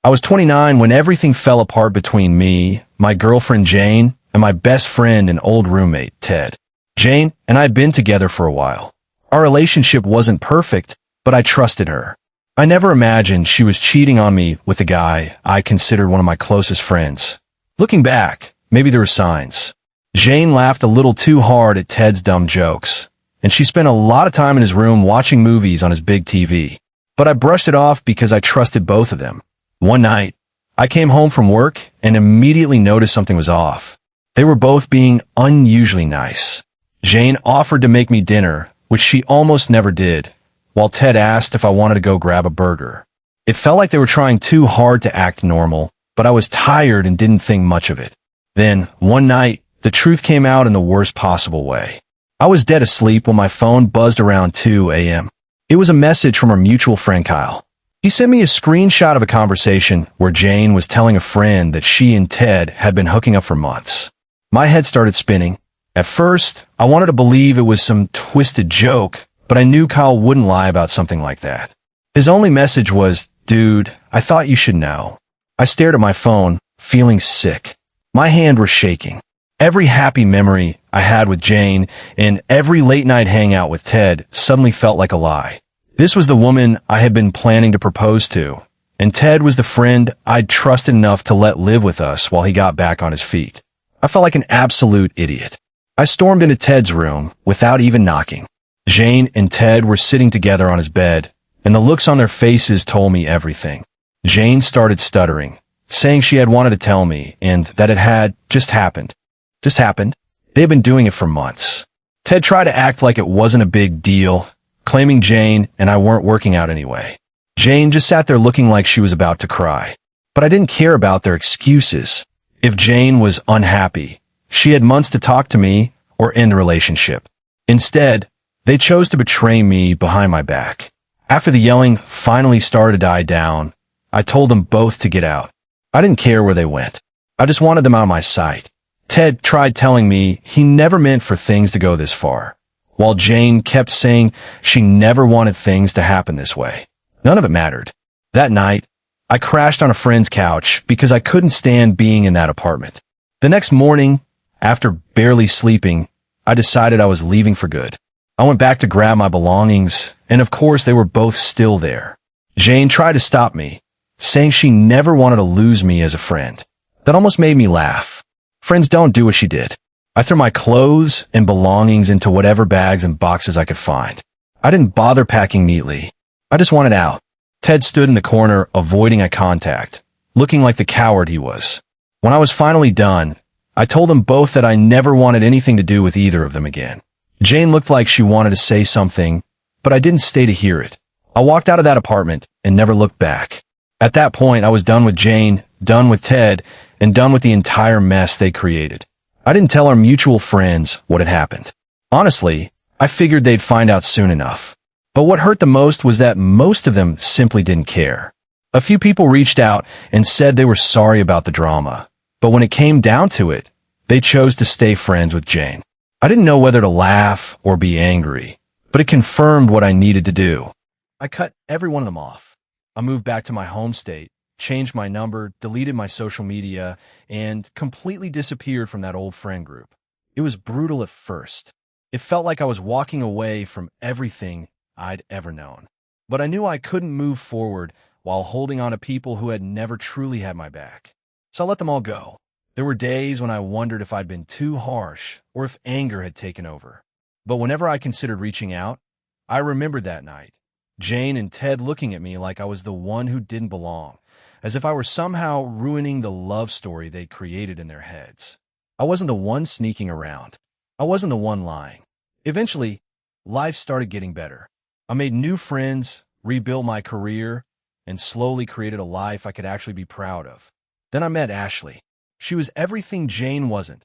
I was 29 when everything fell apart between me, my girlfriend Jane, and my best friend and old roommate, Ted. Jane and I had been together for a while. Our relationship wasn't perfect, but I trusted her. I never imagined she was cheating on me with a guy I considered one of my closest friends. Looking back, maybe there were signs. Jane laughed a little too hard at Ted's dumb jokes, and she spent a lot of time in his room watching movies on his big TV. But I brushed it off because I trusted both of them. One night, I came home from work and immediately noticed something was off. They were both being unusually nice. Jane offered to make me dinner, which she almost never did, while Ted asked if I wanted to go grab a burger. It felt like they were trying too hard to act normal, but I was tired and didn't think much of it. Then, one night, the truth came out in the worst possible way. I was dead asleep when my phone buzzed around 2 a.m. It was a message from our mutual friend Kyle. He sent me a screenshot of a conversation where Jane was telling a friend that she and Ted had been hooking up for months. My head started spinning. At first, I wanted to believe it was some twisted joke, but I knew Kyle wouldn't lie about something like that. His only message was, "Dude, I thought you should know." I stared at my phone, feeling sick. My hand was shaking. Every happy memory I had with Jane and every late-night hangout with Ted suddenly felt like a lie. This was the woman I had been planning to propose to, and Ted was the friend I'd trusted enough to let live with us while he got back on his feet. I felt like an absolute idiot. I stormed into Ted's room without even knocking. Jane and Ted were sitting together on his bed, and the looks on their faces told me everything. Jane started stuttering, saying she had wanted to tell me and that it had just happened. Just happened. They had been doing it for months. Ted tried to act like it wasn't a big deal, claiming Jane and I weren't working out anyway. Jane just sat there looking like she was about to cry. But I didn't care about their excuses. If Jane was unhappy, she had months to talk to me or end the relationship. Instead, they chose to betray me behind my back. After the yelling finally started to die down, I told them both to get out. I didn't care where they went. I just wanted them out of my sight. Ted tried telling me he never meant for things to go this far, while Jane kept saying she never wanted things to happen this way. None of it mattered. That night, I crashed on a friend's couch because I couldn't stand being in that apartment. The next morning, after barely sleeping, I decided I was leaving for good. I went back to grab my belongings, and of course they were both still there. Jane tried to stop me, saying she never wanted to lose me as a friend. That almost made me laugh. Friends don't do what she did. I threw my clothes and belongings into whatever bags and boxes I could find. I didn't bother packing neatly. I just wanted out. Ted stood in the corner, avoiding eye contact, looking like the coward he was. When I was finally done, I told them both that I never wanted anything to do with either of them again. Jane looked like she wanted to say something, but I didn't stay to hear it. I walked out of that apartment and never looked back. At that point, I was done with Jane, done with Ted, and done with the entire mess they created. I didn't tell our mutual friends what had happened. Honestly, I figured they'd find out soon enough. But what hurt the most was that most of them simply didn't care. A few people reached out and said they were sorry about the drama, but when it came down to it, they chose to stay friends with Jane. I didn't know whether to laugh or be angry, but it confirmed what I needed to do. I cut every one of them off. I moved back to my home state, changed my number, deleted my social media, and completely disappeared from that old friend group. It was brutal at first. It felt like I was walking away from everything I'd ever known. But I knew I couldn't move forward while holding on to people who had never truly had my back. So I let them all go. There were days when I wondered if I'd been too harsh or if anger had taken over. But whenever I considered reaching out, I remembered that night. Jane and Ted looking at me like I was the one who didn't belong, as if I were somehow ruining the love story they'd created in their heads. I wasn't the one sneaking around. I wasn't the one lying. Eventually, life started getting better. I made new friends, rebuilt my career, and slowly created a life I could actually be proud of. Then I met Ashley. She was everything Jane wasn't: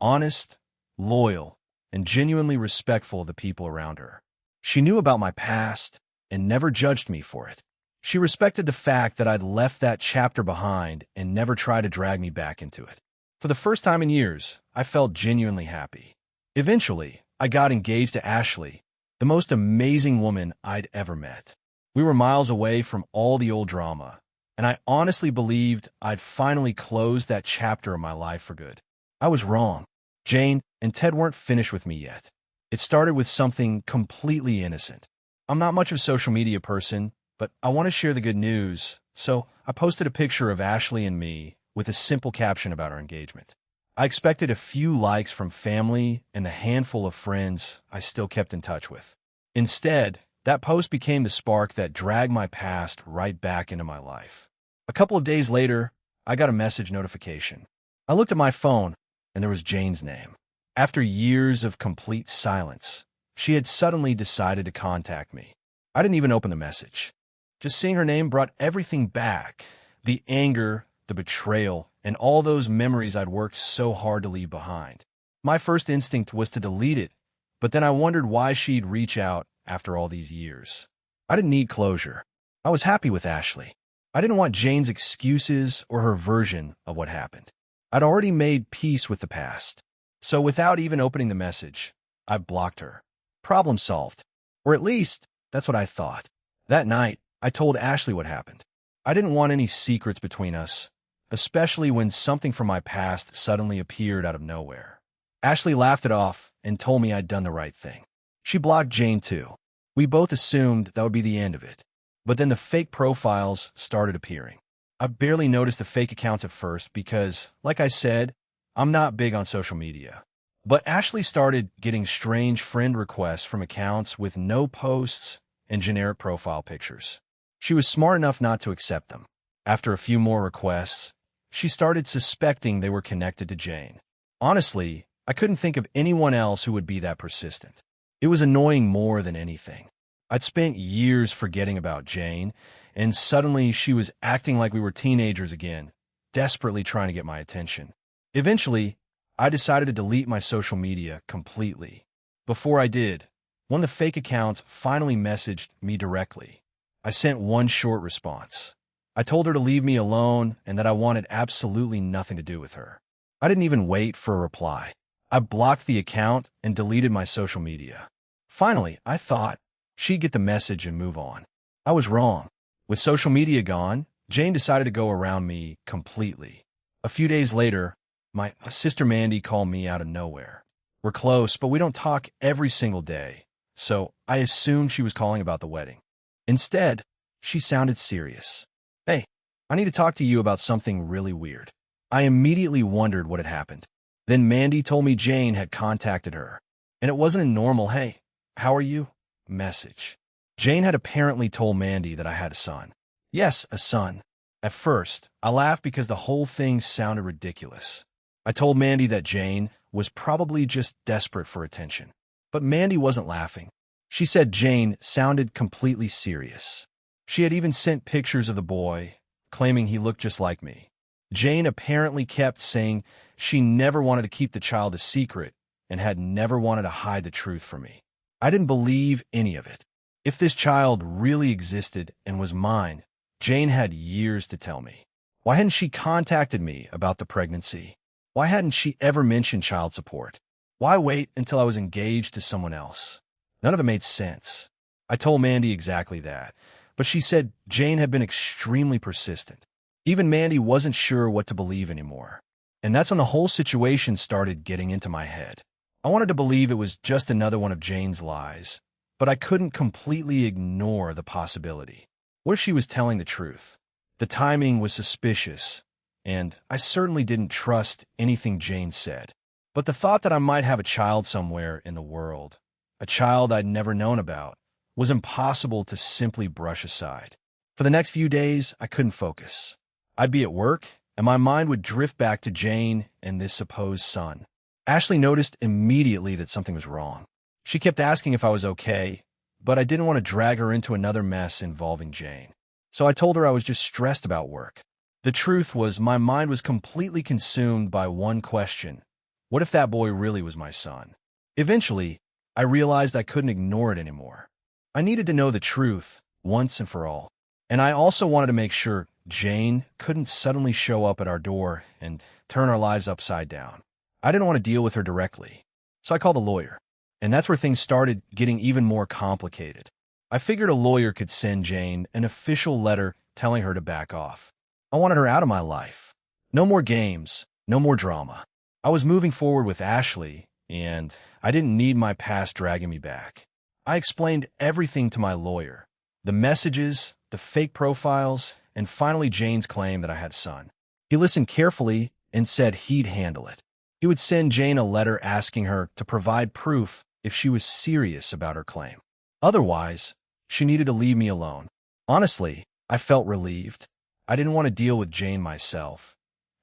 honest, loyal, and genuinely respectful of the people around her. She knew about my past and never judged me for it. She respected the fact that I'd left that chapter behind and never tried to drag me back into it. For the first time in years, I felt genuinely happy. Eventually, I got engaged to Ashley, the most amazing woman I'd ever met. We were miles away from all the old drama, and I honestly believed I'd finally closed that chapter of my life for good. I was wrong. Jane and Ted weren't finished with me yet. It started with something completely innocent. I'm not much of a social media person, but I want to share the good news, so I posted a picture of Ashley and me with a simple caption about our engagement. I expected a few likes from family and the handful of friends I still kept in touch with. Instead, that post became the spark that dragged my past right back into my life. A couple of days later, I got a message notification. I looked at my phone, and there was Jane's name. After years of complete silence, she had suddenly decided to contact me. I didn't even open the message. Just seeing her name brought everything back. The anger, the betrayal, and all those memories I'd worked so hard to leave behind. My first instinct was to delete it, but then I wondered why she'd reach out after all these years. I didn't need closure. I was happy with Ashley. I didn't want Jane's excuses or her version of what happened. I'd already made peace with the past. So without even opening the message, I blocked her. Problem solved. Or at least, that's what I thought. That night, I told Ashley what happened. I didn't want any secrets between us, especially when something from my past suddenly appeared out of nowhere. Ashley laughed it off and told me I'd done the right thing. She blocked Jane too. We both assumed that would be the end of it. But then the fake profiles started appearing. I barely noticed the fake accounts at first because, like I said, I'm not big on social media. But Ashley started getting strange friend requests from accounts with no posts and generic profile pictures. She was smart enough not to accept them. After a few more requests, she started suspecting they were connected to Jane. Honestly, I couldn't think of anyone else who would be that persistent. It was annoying more than anything. I'd spent years forgetting about Jane, and suddenly she was acting like we were teenagers again, desperately trying to get my attention. Eventually, I decided to delete my social media completely. Before I did, one of the fake accounts finally messaged me directly. I sent one short response. I told her to leave me alone and that I wanted absolutely nothing to do with her. I didn't even wait for a reply. I blocked the account and deleted my social media. Finally, I thought she'd get the message and move on. I was wrong. With social media gone, Jane decided to go around me completely. A few days later, my sister Mandy called me out of nowhere. We're close, but we don't talk every single day, so I assumed she was calling about the wedding. Instead, she sounded serious. Hey, I need to talk to you about something really weird. I immediately wondered what had happened. Then Mandy told me Jane had contacted her, and it wasn't a normal, "Hey, how are you?" message. Jane had apparently told Mandy that I had a son. Yes, a son. At first, I laughed because the whole thing sounded ridiculous. I told Mandy that Jane was probably just desperate for attention. But Mandy wasn't laughing. She said Jane sounded completely serious. She had even sent pictures of the boy, claiming he looked just like me. Jane apparently kept saying she never wanted to keep the child a secret and had never wanted to hide the truth from me. I didn't believe any of it. If this child really existed and was mine, Jane had years to tell me. Why hadn't she contacted me about the pregnancy? Why hadn't she ever mentioned child support? Why wait until I was engaged to someone else? None of it made sense. I told Mandy exactly that, but she said Jane had been extremely persistent. Even Mandy wasn't sure what to believe anymore. And that's when the whole situation started getting into my head. I wanted to believe it was just another one of Jane's lies, but I couldn't completely ignore the possibility. What if she was telling the truth? The timing was suspicious, and I certainly didn't trust anything Jane said. But the thought that I might have a child somewhere in the world, a child I'd never known about, was impossible to simply brush aside. For the next few days, I couldn't focus. I'd be at work, and my mind would drift back to Jane and this supposed son. Ashley noticed immediately that something was wrong. She kept asking if I was okay, but I didn't want to drag her into another mess involving Jane. So I told her I was just stressed about work. The truth was my mind was completely consumed by one question. What if that boy really was my son? Eventually, I realized I couldn't ignore it anymore. I needed to know the truth once and for all. And I also wanted to make sure Jane couldn't suddenly show up at our door and turn our lives upside down. I didn't want to deal with her directly, so I called a lawyer. And that's where things started getting even more complicated. I figured a lawyer could send Jane an official letter telling her to back off. I wanted her out of my life. No more games, no more drama. I was moving forward with Ashley, and I didn't need my past dragging me back. I explained everything to my lawyer. The messages, the fake profiles, and finally Jane's claim that I had a son. He listened carefully and said he'd handle it. He would send Jane a letter asking her to provide proof if she was serious about her claim. Otherwise, she needed to leave me alone. Honestly, I felt relieved. I didn't want to deal with Jane myself,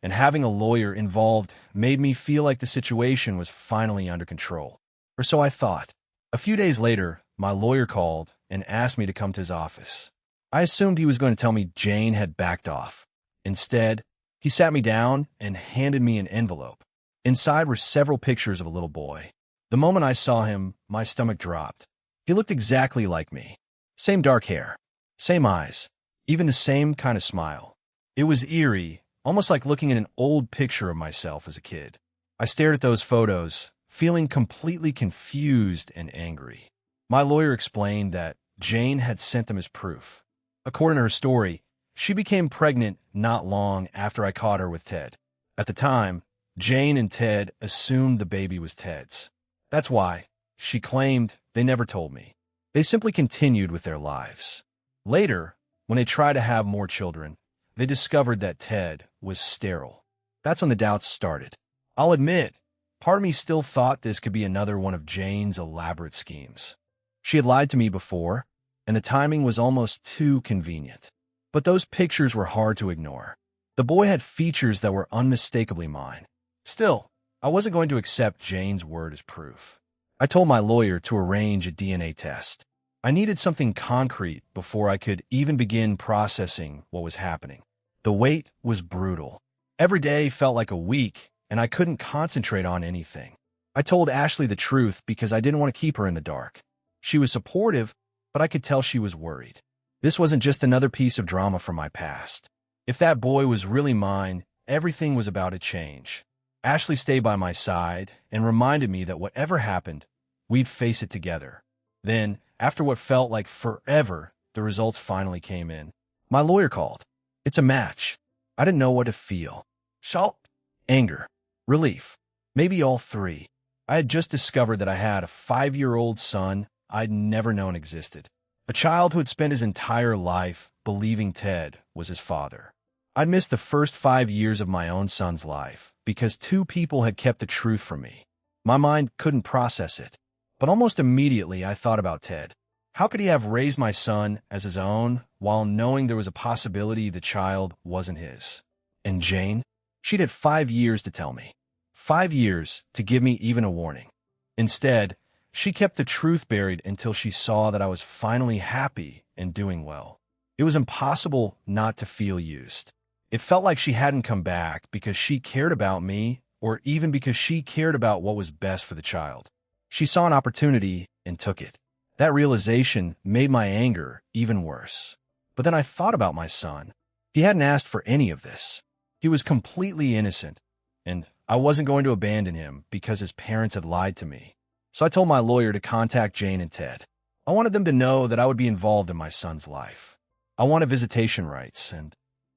and having a lawyer involved made me feel like the situation was finally under control. Or so I thought. A few days later, my lawyer called and asked me to come to his office. I assumed he was going to tell me Jane had backed off. Instead, he sat me down and handed me an envelope. Inside were several pictures of a little boy. The moment I saw him, my stomach dropped. He looked exactly like me. Same dark hair, same eyes, even the same kind of smile. It was eerie, almost like looking at an old picture of myself as a kid. I stared at those photos, feeling completely confused and angry. My lawyer explained that Jane had sent them as proof. According to her story, she became pregnant not long after I caught her with Ted. At the time, Jane and Ted assumed the baby was Ted's. That's why, she claimed, they never told me. They simply continued with their lives. Later, when they tried to have more children, they discovered that Ted was sterile. That's when the doubts started. I'll admit, part of me still thought this could be another one of Jane's elaborate schemes. She had lied to me before, and the timing was almost too convenient. But those pictures were hard to ignore. The boy had features that were unmistakably mine. Still, I wasn't going to accept Jane's word as proof. I told my lawyer to arrange a DNA test. I needed something concrete before I could even begin processing what was happening. The wait was brutal. Every day felt like a week, and I couldn't concentrate on anything. I told Ashley the truth because I didn't want to keep her in the dark. She was supportive, but I could tell she was worried. This wasn't just another piece of drama from my past. If that boy was really mine, everything was about to change. Ashley stayed by my side and reminded me that whatever happened, we'd face it together. Then, after what felt like forever, the results finally came in. My lawyer called. It's a match. I didn't know what to feel. Shock, anger, relief, maybe all three. I had just discovered that I had a 5-year-old son I'd never known existed. A child who had spent his entire life believing Ted was his father. I'd missed the first 5 years of my own son's life because 2 people had kept the truth from me. My mind couldn't process it. But almost immediately I thought about Ted. How could he have raised my son as his own while knowing there was a possibility the child wasn't his? And Jane? She'd had 5 years to tell me. 5 years to give me even a warning. Instead, she kept the truth buried until she saw that I was finally happy and doing well. It was impossible not to feel used. It felt like she hadn't come back because she cared about me or even because she cared about what was best for the child. She saw an opportunity and took it. That realization made my anger even worse. But then I thought about my son. He hadn't asked for any of this. He was completely innocent, and I wasn't going to abandon him because his parents had lied to me. So I told my lawyer to contact Jane and Ted. I wanted them to know that I would be involved in my son's life. I wanted visitation rights, and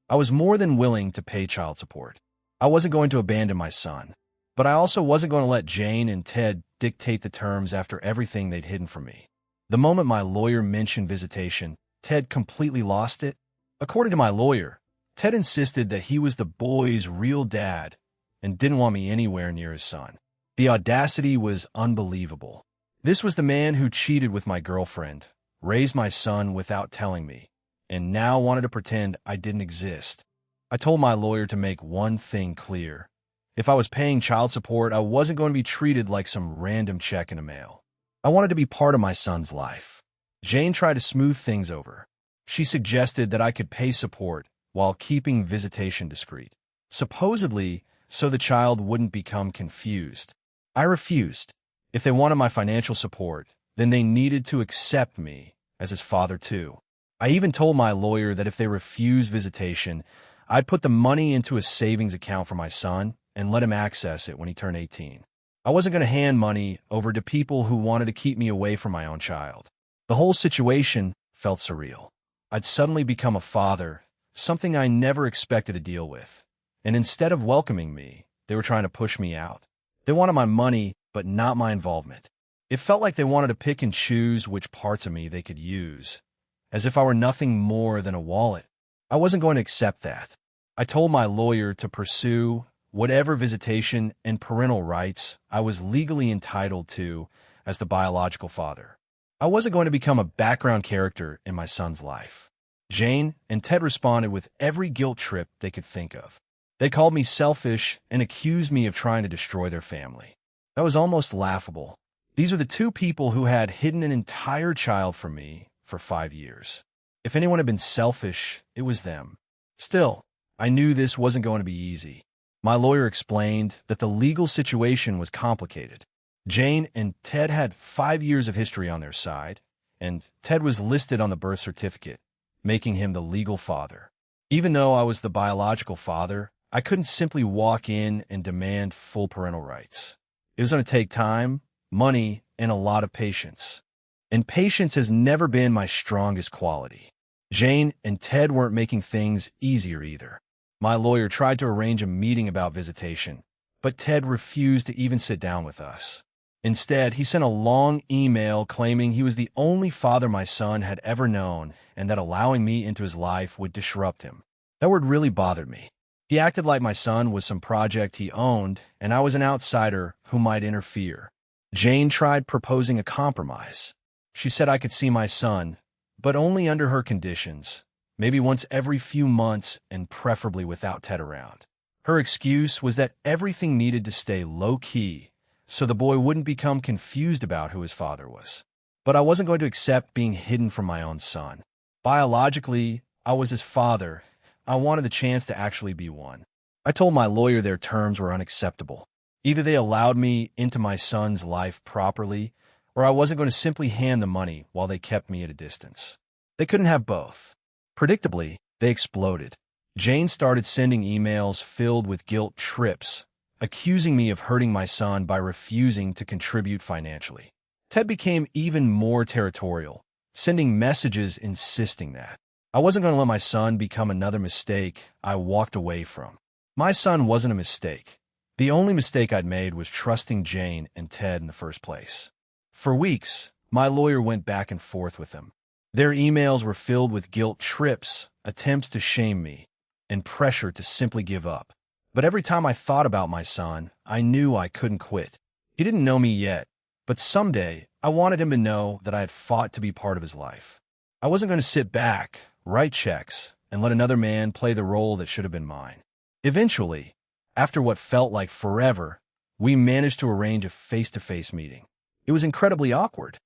I was more than willing to pay child support. I wasn't going to abandon my son, but I also wasn't going to let Jane and Ted dictate the terms after everything they'd hidden from me. The moment my lawyer mentioned visitation, Ted completely lost it. According to my lawyer, Ted insisted that he was the boy's real dad and didn't want me anywhere near his son. The audacity was unbelievable. This was the man who cheated with my girlfriend, raised my son without telling me, and now wanted to pretend I didn't exist. I told my lawyer to make one thing clear. If I was paying child support, I wasn't going to be treated like some random check in the mail. I wanted to be part of my son's life. Jane tried to smooth things over. She suggested that I could pay support while keeping visitation discreet, supposedly so the child wouldn't become confused. I refused. If they wanted my financial support, then they needed to accept me as his father too. I even told my lawyer that if they refused visitation, I'd put the money into a savings account for my son and let him access it when he turned 18. I wasn't going to hand money over to people who wanted to keep me away from my own child. The whole situation felt surreal. I'd suddenly become a father, something I never expected to deal with. And instead of welcoming me, they were trying to push me out. They wanted my money, but not my involvement. It felt like they wanted to pick and choose which parts of me they could use, as if I were nothing more than a wallet. I wasn't going to accept that. I told my lawyer to pursue whatever visitation and parental rights I was legally entitled to as the biological father. I wasn't going to become a background character in my son's life. Jane and Ted responded with every guilt trip they could think of. They called me selfish and accused me of trying to destroy their family. That was almost laughable. These are the two people who had hidden an entire child from me for 5 years. If anyone had been selfish, it was them. Still, I knew this wasn't going to be easy. My lawyer explained that the legal situation was complicated. Jane and Ted had 5 years of history on their side, and Ted was listed on the birth certificate, making him the legal father. Even though I was the biological father, I couldn't simply walk in and demand full parental rights. It was going to take time, money, and a lot of patience. And patience has never been my strongest quality. Jane and Ted weren't making things easier either. My lawyer tried to arrange a meeting about visitation, but Ted refused to even sit down with us. Instead, he sent a long email claiming he was the only father my son had ever known and that allowing me into his life would disrupt him. That word really bothered me. He acted like my son was some project he owned and I was an outsider who might interfere. Jane tried proposing a compromise. She said I could see my son, but only under her conditions, maybe once every few months and preferably without Ted around. Her excuse was that everything needed to stay low-key so the boy wouldn't become confused about who his father was. But I wasn't going to accept being hidden from my own son. Biologically, I was his father. I wanted the chance to actually be one. I told my lawyer their terms were unacceptable. Either they allowed me into my son's life properly, or I wasn't going to simply hand the money while they kept me at a distance. They couldn't have both. Predictably, they exploded. Jane started sending emails filled with guilt trips, accusing me of hurting my son by refusing to contribute financially. Ted became even more territorial, sending messages insisting that I wasn't going to let my son become another mistake I walked away from. My son wasn't a mistake. The only mistake I'd made was trusting Jane and Ted in the first place. For weeks, my lawyer went back and forth with them. Their emails were filled with guilt trips, attempts to shame me, and pressure to simply give up. But every time I thought about my son, I knew I couldn't quit. He didn't know me yet, but someday I wanted him to know that I had fought to be part of his life. I wasn't going to sit back, write checks, and let another man play the role that should have been mine. Eventually, after what felt like forever, we managed to arrange a face-to-face meeting. It was incredibly awkward.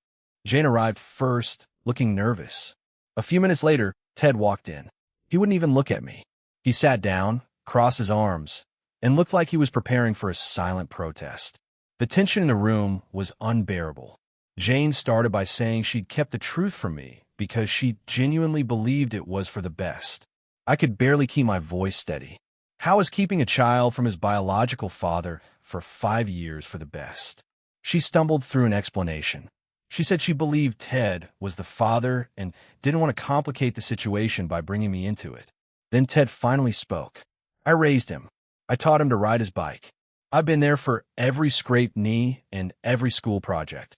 Jane arrived first, looking nervous. A few minutes later, Ted walked in. He wouldn't even look at me. He sat down, crossed his arms, and looked like he was preparing for a silent protest. The tension in the room was unbearable. Jane started by saying she'd kept the truth from me because she genuinely believed it was for the best. I could barely keep my voice steady. How is keeping a child from his biological father for 5 years for the best? She stumbled through an explanation. She said she believed Ted was the father and didn't want to complicate the situation by bringing me into it. Then Ted finally spoke. I raised him. I taught him to ride his bike. I've been there for every scraped knee and every school project.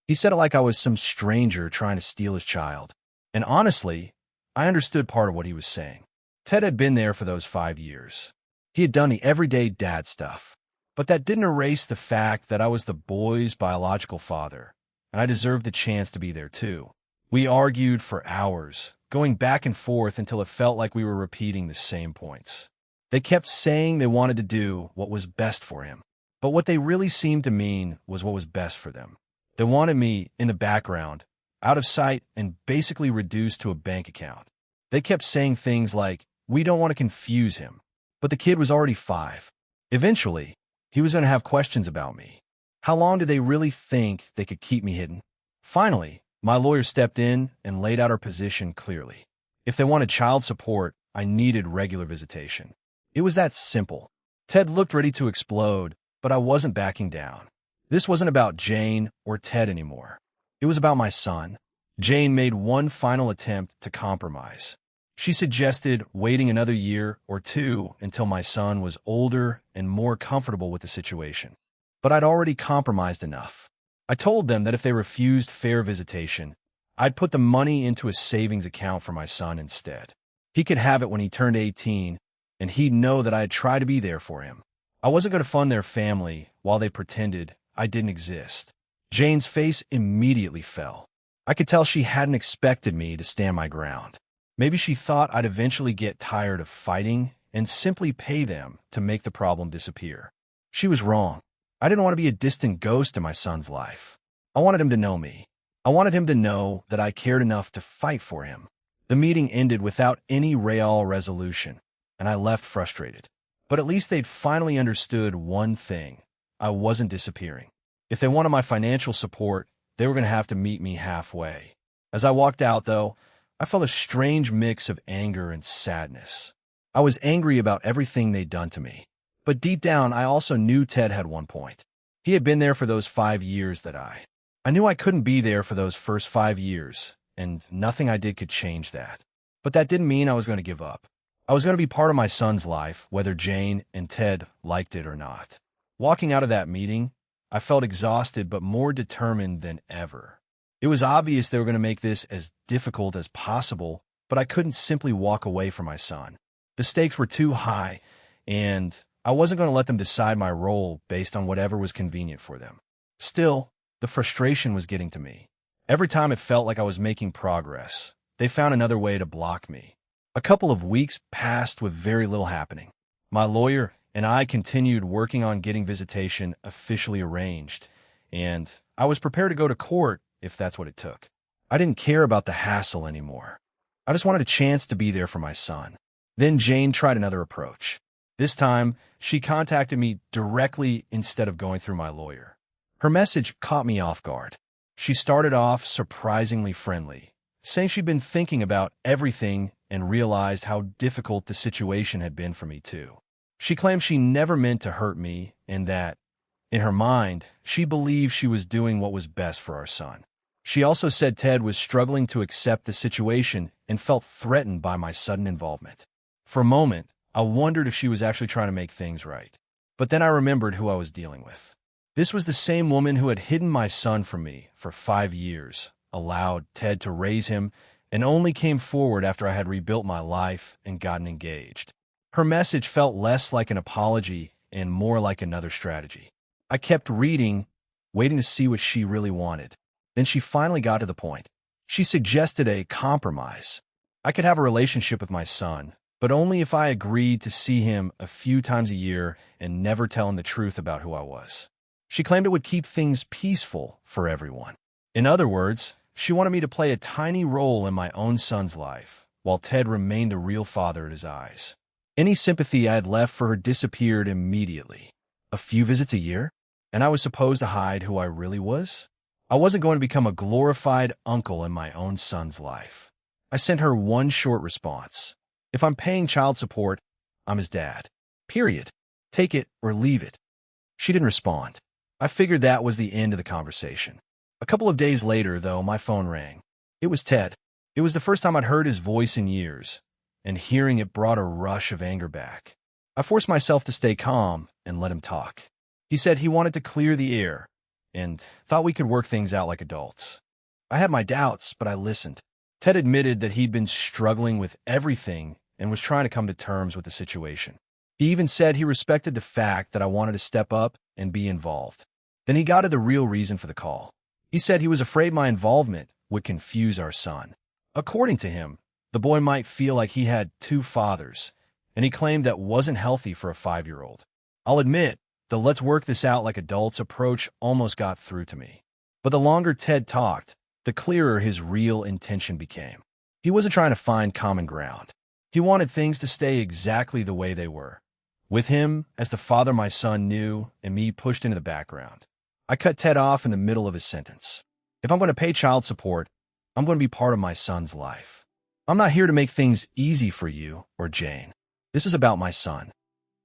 He said it like I was some stranger trying to steal his child. And honestly, I understood part of what he was saying. Ted had been there for those 5 years. He had done the everyday dad stuff. But that didn't erase the fact that I was the boy's biological father, and I deserved the chance to be there too. We argued for hours, going back and forth until it felt like we were repeating the same points. They kept saying they wanted to do what was best for him, but what they really seemed to mean was what was best for them. They wanted me in the background, out of sight, and basically reduced to a bank account. They kept saying things like, "We don't want to confuse him," but the kid was already 5. Eventually, he was going to have questions about me. How long did they really think they could keep me hidden? Finally, my lawyer stepped in and laid out our position clearly. If they wanted child support, I needed regular visitation. It was that simple. Ted looked ready to explode, but I wasn't backing down. This wasn't about Jane or Ted anymore. It was about my son. Jane made one final attempt to compromise. She suggested waiting another year or two until my son was older and more comfortable with the situation. But I'd already compromised enough. I told them that if they refused fair visitation, I'd put the money into a savings account for my son instead. He could have it when he turned 18, and he'd know that I had tried to be there for him. I wasn't going to fund their family while they pretended I didn't exist. Jane's face immediately fell. I could tell she hadn't expected me to stand my ground. Maybe she thought I'd eventually get tired of fighting and simply pay them to make the problem disappear. She was wrong. I didn't want to be a distant ghost in my son's life. I wanted him to know me. I wanted him to know that I cared enough to fight for him. The meeting ended without any real resolution, and I left frustrated. But at least they'd finally understood one thing. I wasn't disappearing. If they wanted my financial support, they were going to have to meet me halfway. As I walked out, though, I felt a strange mix of anger and sadness. I was angry about everything they'd done to me. But deep down, I also knew Ted had one point. He had been there for those 5 years that I knew I couldn't be there for those first 5 years, and nothing I did could change that. But that didn't mean I was going to give up. I was going to be part of my son's life, whether Jane and Ted liked it or not. Walking out of that meeting, I felt exhausted but more determined than ever. It was obvious they were going to make this as difficult as possible, but I couldn't simply walk away from my son. The stakes were too high, and I wasn't going to let them decide my role based on whatever was convenient for them. Still, the frustration was getting to me. Every time it felt like I was making progress, they found another way to block me. A couple of weeks passed with very little happening. My lawyer and I continued working on getting visitation officially arranged, and I was prepared to go to court if that's what it took. I didn't care about the hassle anymore. I just wanted a chance to be there for my son. Then Jane tried another approach. This time, she contacted me directly instead of going through my lawyer. Her message caught me off guard. She started off surprisingly friendly, saying she'd been thinking about everything and realized how difficult the situation had been for me too. She claimed she never meant to hurt me and that, in her mind, she believed she was doing what was best for our son. She also said Ted was struggling to accept the situation and felt threatened by my sudden involvement. For a moment, I wondered if she was actually trying to make things right. But then I remembered who I was dealing with. This was the same woman who had hidden my son from me for 5 years, allowed Ted to raise him, and only came forward after I had rebuilt my life and gotten engaged. Her message felt less like an apology and more like another strategy. I kept reading, waiting to see what she really wanted. Then she finally got to the point. She suggested a compromise. I could have a relationship with my son, but only if I agreed to see him a few times a year and never tell him the truth about who I was. She claimed it would keep things peaceful for everyone. In other words, she wanted me to play a tiny role in my own son's life, while Ted remained a real father in his eyes. Any sympathy I had left for her disappeared immediately. A few visits a year? And I was supposed to hide who I really was? I wasn't going to become a glorified uncle in my own son's life. I sent her one short response. If I'm paying child support, I'm his dad. Period. Take it or leave it. She didn't respond. I figured that was the end of the conversation. A couple of days later, though, my phone rang. It was Ted. It was the first time I'd heard his voice in years, and hearing it brought a rush of anger back. I forced myself to stay calm and let him talk. He said he wanted to clear the air and thought we could work things out like adults. I had my doubts, but I listened. Ted admitted that he'd been struggling with everything and was trying to come to terms with the situation. He even said he respected the fact that I wanted to step up and be involved. Then he got to the real reason for the call. He said he was afraid my involvement would confuse our son. According to him, the boy might feel like he had 2 fathers, and he claimed that wasn't healthy for a 5-year-old. I'll admit, the let's work this out like adults approach almost got through to me. But the longer Ted talked, the clearer his real intention became. He wasn't trying to find common ground. He wanted things to stay exactly the way they were, with him as the father my son knew and me pushed into the background. I cut Ted off in the middle of his sentence. If I'm going to pay child support, I'm going to be part of my son's life. I'm not here to make things easy for you or Jane. This is about my son.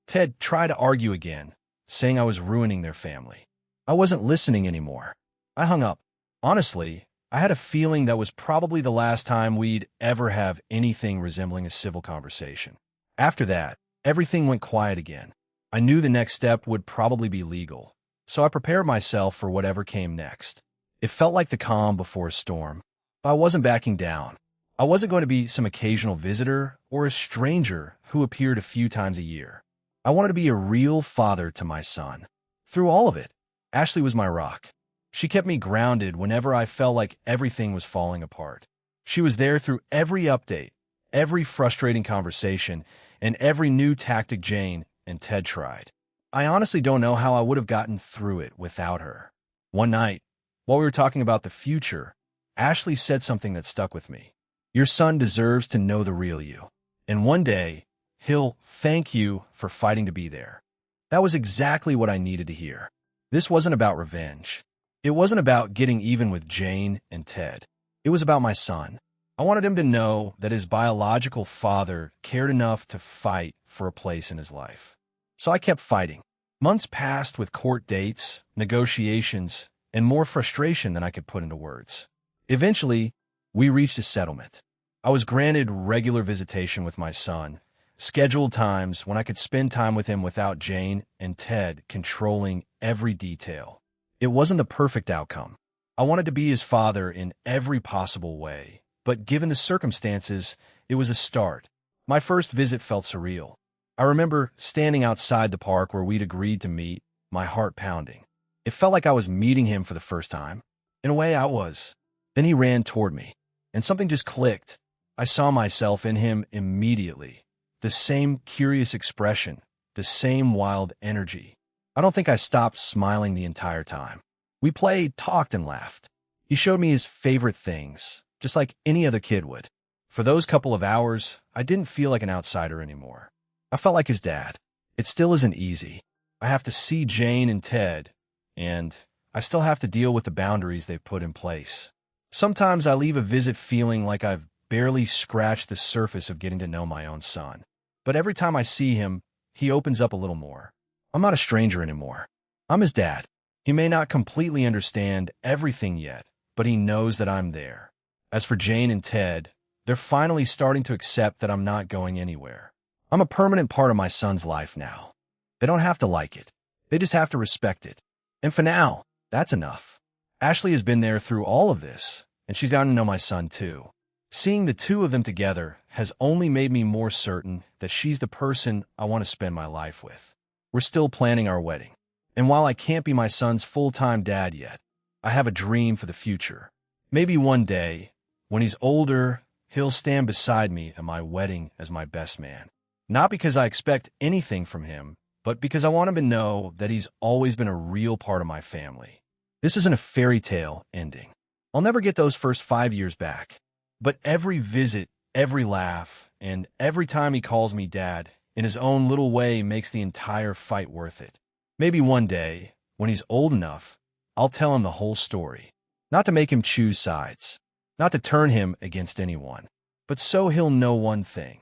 Ted tried to argue again, saying I was ruining their family. I wasn't listening anymore. I hung up. Honestly, I had a feeling that was probably the last time we'd ever have anything resembling a civil conversation. After that, everything went quiet again. I knew the next step would probably be legal, so I prepared myself for whatever came next. It felt like the calm before a storm, but I wasn't backing down. I wasn't going to be some occasional visitor or a stranger who appeared a few times a year. I wanted to be a real father to my son. Through all of it, Ashley was my rock. She kept me grounded whenever I felt like everything was falling apart. She was there through every update, every frustrating conversation, and every new tactic Jane and Ted tried. I honestly don't know how I would have gotten through it without her. One night, while we were talking about the future, Ashley said something that stuck with me. Your son deserves to know the real you. And one day, he'll thank you for fighting to be there. That was exactly what I needed to hear. This wasn't about revenge. It wasn't about getting even with Jane and Ted. It was about my son. I wanted him to know that his biological father cared enough to fight for a place in his life. So I kept fighting. Months passed with court dates, negotiations, and more frustration than I could put into words. Eventually, we reached a settlement. I was granted regular visitation with my son, scheduled times when I could spend time with him without Jane and Ted controlling every detail. It wasn't the perfect outcome. I wanted to be his father in every possible way, but given the circumstances, it was a start. My first visit felt surreal. I remember standing outside the park where we'd agreed to meet, my heart pounding. It felt like I was meeting him for the first time. In a way, I was. Then he ran toward me, and something just clicked. I saw myself in him immediately. The same curious expression, the same wild energy. I don't think I stopped smiling the entire time. We played, talked, and laughed. He showed me his favorite things, just like any other kid would. For those couple of hours, I didn't feel like an outsider anymore. I felt like his dad. It still isn't easy. I have to see Jane and Ted, and I still have to deal with the boundaries they've put in place. Sometimes I leave a visit feeling like I've barely scratched the surface of getting to know my own son. But every time I see him, he opens up a little more. I'm not a stranger anymore. I'm his dad. He may not completely understand everything yet, but he knows that I'm there. As for Jane and Ted, they're finally starting to accept that I'm not going anywhere. I'm a permanent part of my son's life now. They don't have to like it. They just have to respect it. And for now, that's enough. Ashley has been there through all of this, and she's gotten to know my son too. Seeing the two of them together has only made me more certain that she's the person I want to spend my life with. We're still planning our wedding. And while I can't be my son's full-time dad yet, I have a dream for the future. Maybe one day, when he's older, he'll stand beside me at my wedding as my best man. Not because I expect anything from him, but because I want him to know that he's always been a real part of my family. This isn't a fairy tale ending. I'll never get those first 5 years back. But every visit, every laugh, and every time he calls me dad, in his own little way makes the entire fight worth it. Maybe one day, when he's old enough, I'll tell him the whole story. Not to make him choose sides, not to turn him against anyone, but so he'll know one thing.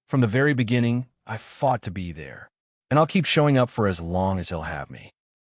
From the very beginning, I fought to be there, and I'll keep showing up for as long as he'll have me.